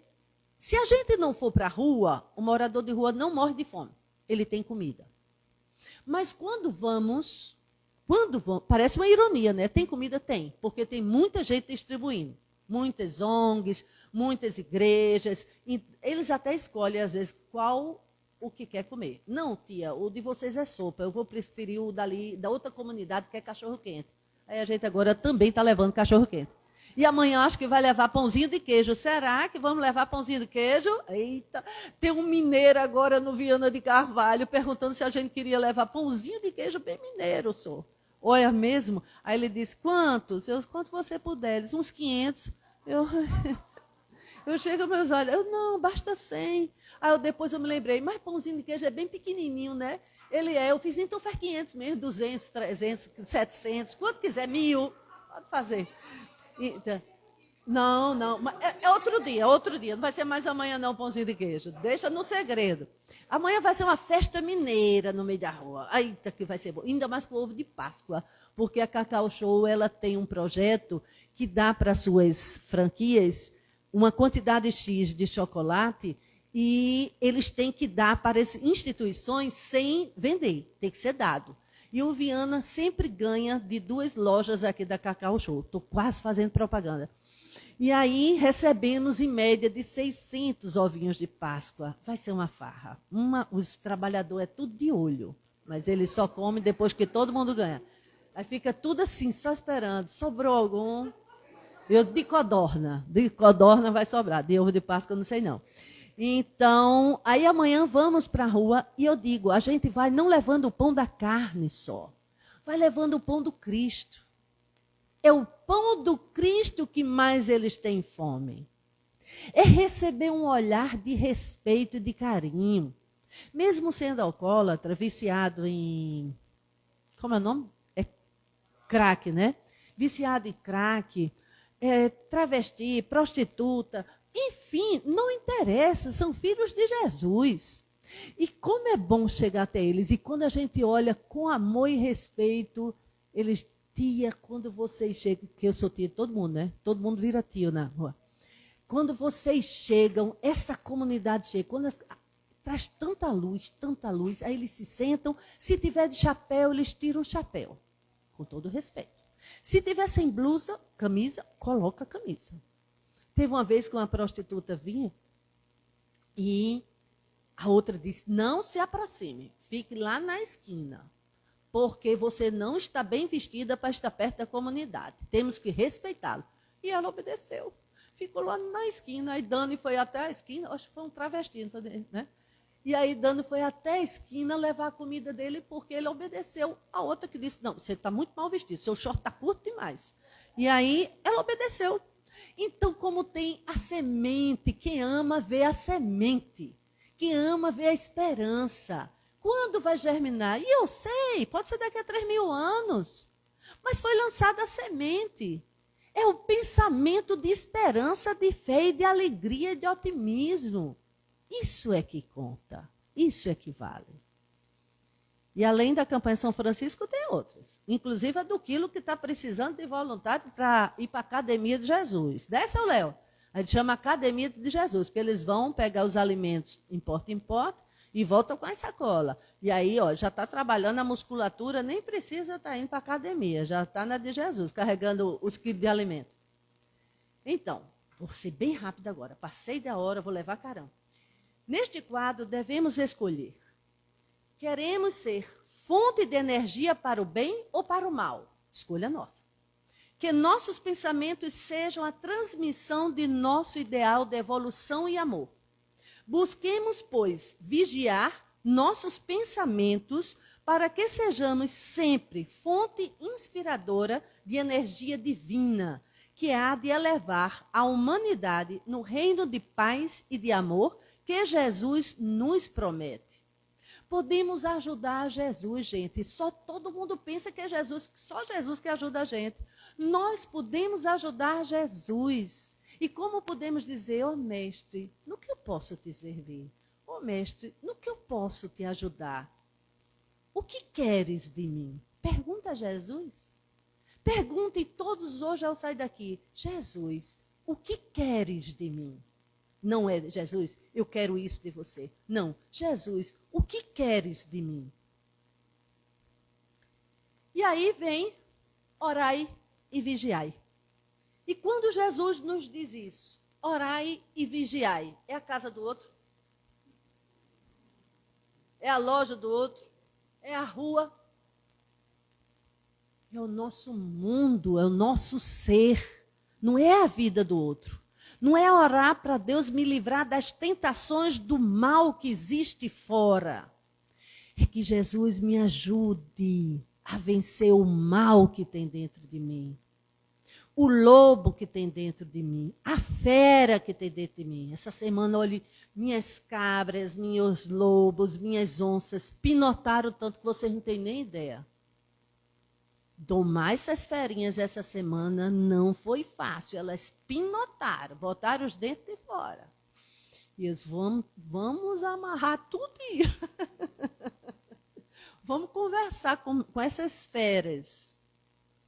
se a gente não for para a rua, o morador de rua não morre de fome. Ele tem comida. Mas quando vamos, parece uma ironia, né? Tem comida? Tem, porque tem muita gente distribuindo. Muitas ONGs, muitas igrejas. Eles até escolhem, às vezes, qual o que quer comer. Não, tia, o de vocês é sopa. Eu vou preferir o da outra comunidade, que é cachorro-quente. Aí a gente agora também está levando cachorro-quente. E amanhã acho que vai levar pãozinho de queijo. Será que vamos levar pãozinho de queijo? Eita, tem um mineiro agora no Viana de Carvalho perguntando se a gente queria levar pãozinho de queijo bem mineiro, senhor. Olha mesmo. Aí ele disse, quantos? Quanto você puder. Ele disse, uns 500. Eu chego aos meus olhos. Não, basta 100. Aí depois eu me lembrei, mas pãozinho de queijo é bem pequenininho, né? Eu fiz, então faz 500 mesmo, 200, 300, 700, quanto quiser, 1000. Pode fazer. Então, Não, mas é outro dia. Não vai ser mais amanhã não, pãozinho de queijo. Deixa no segredo. Amanhã vai ser uma festa mineira no meio da rua. Eita, que vai ser bom. Ainda mais com ovo de Páscoa, porque a Cacau Show ela tem um projeto que dá para suas franquias uma quantidade X de chocolate e eles têm que dar para as instituições sem vender, tem que ser dado. E o Viana sempre ganha de 2 lojas aqui da Cacau Show. Estou quase fazendo propaganda. E aí recebemos, em média, de 600 ovinhos de Páscoa. Vai ser uma farra. Os trabalhadores é tudo de olho, mas eles só comem depois que todo mundo ganha. Aí fica tudo assim, só esperando. Sobrou algum? Eu de codorna vai sobrar. De ovo de Páscoa, não sei não. Então, aí amanhã vamos para a rua e eu digo, a gente vai não levando o pão da carne só, vai levando o pão do Cristo. É o pão do Cristo que mais eles têm fome. É receber um olhar de respeito e de carinho. Mesmo sendo alcoólatra, viciado em... Como é o nome? É crack, né? Viciado em crack, travesti, prostituta... Enfim, não interessa, são filhos de Jesus. E como é bom chegar até eles. E quando a gente olha com amor e respeito, eles, tia, quando vocês chegam, que eu sou tia de todo mundo, né? Todo mundo vira tio na rua. Quando vocês chegam, essa comunidade chega, traz tanta luz, aí eles se sentam, se tiver de chapéu, eles tiram o chapéu, com todo respeito. Se tiver sem blusa, camisa, coloca a camisa. Teve uma vez que uma prostituta vinha e a outra disse, não se aproxime, fique lá na esquina, porque você não está bem vestida para estar perto da comunidade. Temos que respeitá-lo. E ela obedeceu. Ficou lá na esquina, aí Dani foi até a esquina, acho que foi um travesti, né? E aí Dani foi até a esquina levar a comida dele porque ele obedeceu. A outra que disse, não, você está muito mal vestido, seu short está curto demais. E aí ela obedeceu. Então, como tem a semente, quem ama vê a semente, quem ama vê a esperança. Quando vai germinar? E eu sei, pode ser daqui a 3.000 anos, mas foi lançada a semente. É o pensamento de esperança, de fé e de alegria e de otimismo. Isso é que conta, isso é que vale. E além da campanha São Francisco, tem outras. Inclusive a do Quilo, que está precisando de voluntário para ir para a Academia de Jesus. Desce, Léo? A gente chama Academia de Jesus, porque eles vão pegar os alimentos em porta e voltam com a sacola. E aí, ó, já está trabalhando a musculatura, nem precisa estar indo para a academia, já está na de Jesus, carregando os quilos de alimento. Então, vou ser bem rápido agora. Passei da hora, vou levar caramba. Neste quadro, devemos escolher. Queremos ser fonte de energia para o bem ou para o mal? Escolha nossa. Que nossos pensamentos sejam a transmissão de nosso ideal de evolução e amor. Busquemos, pois, vigiar nossos pensamentos para que sejamos sempre fonte inspiradora de energia divina, que há de elevar a humanidade no reino de paz e de amor que Jesus nos promete. Podemos ajudar Jesus, gente. Só todo mundo pensa que é Jesus, só Jesus que ajuda a gente. Nós podemos ajudar Jesus. E como podemos dizer, ó mestre, no que eu posso te servir? Ó mestre, no que eu posso te ajudar? O que queres de mim? Pergunta a Jesus. Pergunte todos hoje ao sair daqui. Jesus, o que queres de mim? Não é, Jesus, eu quero isso de você. Não, Jesus, o que queres de mim? E aí vem, orai e vigiai. E quando Jesus nos diz isso, orai e vigiai, é a casa do outro? É a loja do outro? É a rua? É o nosso mundo, é o nosso ser. Não é a vida do outro. Não é orar para Deus me livrar das tentações do mal que existe fora. É que Jesus me ajude a vencer o mal que tem dentro de mim. O lobo que tem dentro de mim. A fera que tem dentro de mim. Essa semana, olhe, minhas cabras, meus lobos, minhas onças pinotaram tanto que vocês não têm nem ideia. domar essas ferinhas essa semana não foi fácil. Elas pinotaram, botaram os dentes de fora. E eles, vamos amarrar tudinho. Vamos conversar com essas feras.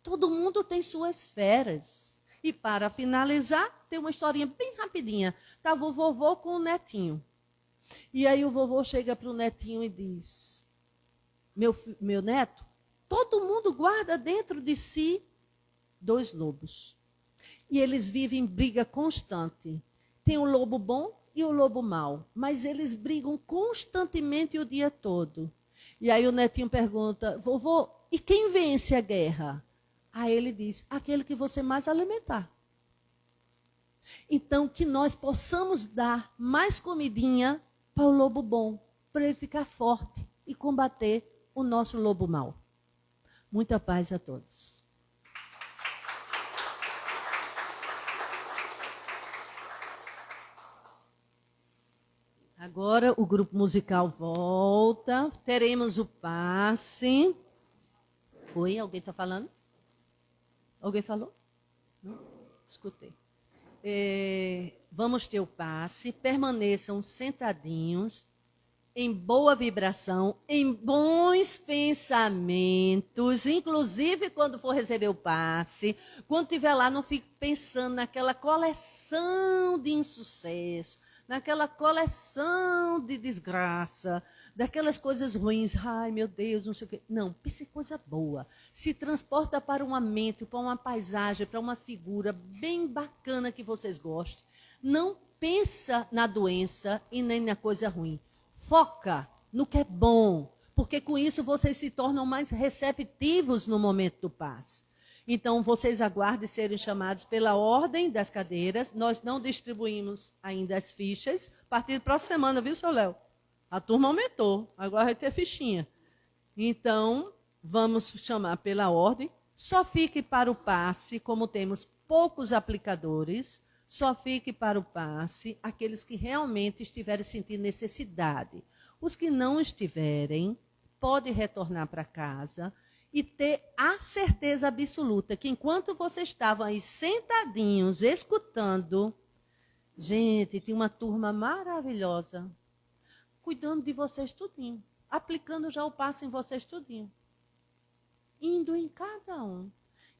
Todo mundo tem suas feras. E para finalizar, tem uma historinha bem rapidinha. Estava o vovô com o netinho. E aí o vovô chega para o netinho e diz, meu neto, todo mundo guarda dentro de si 2 lobos. E eles vivem em briga constante. Tem o lobo bom e o lobo mau. Mas eles brigam constantemente o dia todo. E aí o netinho pergunta, vovô, e quem vence a guerra? Aí ele diz, aquele que você mais alimentar. Então, que nós possamos dar mais comidinha para o lobo bom, para ele ficar forte e combater o nosso lobo mau. Muita paz a todos. Agora o grupo musical volta. Teremos o passe. Oi, alguém está falando? Alguém falou? Não? Escutei. Vamos ter o passe. Permaneçam sentadinhos, em boa vibração, em bons pensamentos, inclusive quando for receber o passe. Quando estiver lá, não fique pensando naquela coleção de insucesso, naquela coleção de desgraça, daquelas coisas ruins. Ai, meu Deus, não sei o quê. Não, pense em coisa boa. Se transporta para uma mente, para uma paisagem, para uma figura bem bacana que vocês gostem. Não pensa na doença e nem na coisa ruim. Foca no que é bom, porque com isso vocês se tornam mais receptivos no momento do passe. Então, vocês aguardem serem chamados pela ordem das cadeiras. Nós não distribuímos ainda as fichas. A partir da próxima semana, viu, seu Léo? A turma aumentou. Agora vai ter fichinha. Então, vamos chamar pela ordem. Só fique para o passe, como temos poucos aplicadores, só fique para o passe aqueles que realmente estiverem sentindo necessidade. Os que não estiverem, podem retornar para casa e ter a certeza absoluta que enquanto vocês estavam aí sentadinhos, escutando, gente, tinha uma turma maravilhosa, cuidando de vocês tudinho, aplicando já o passe em vocês tudinho, indo em cada um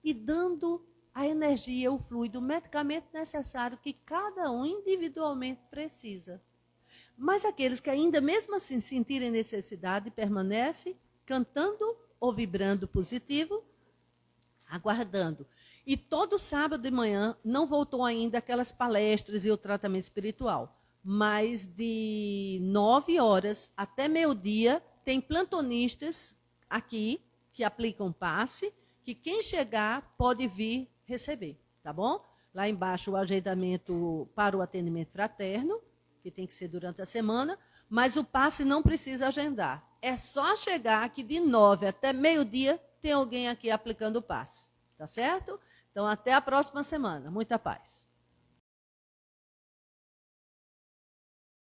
e dando a energia, o fluido, o medicamento necessário que cada um individualmente precisa. Mas aqueles que ainda mesmo assim sentirem necessidade, permanecem cantando ou vibrando positivo, aguardando. E todo sábado de manhã não voltou ainda aquelas palestras e o tratamento espiritual. Mas de 9 horas até meio-dia, tem plantonistas aqui que aplicam passe, que quem chegar pode vir receber, tá bom? Lá embaixo o agendamento para o atendimento fraterno, que tem que ser durante a semana, mas o passe não precisa agendar. É só chegar que de 9 até meio-dia tem alguém aqui aplicando o passe, tá certo? Então, até a próxima semana. Muita paz.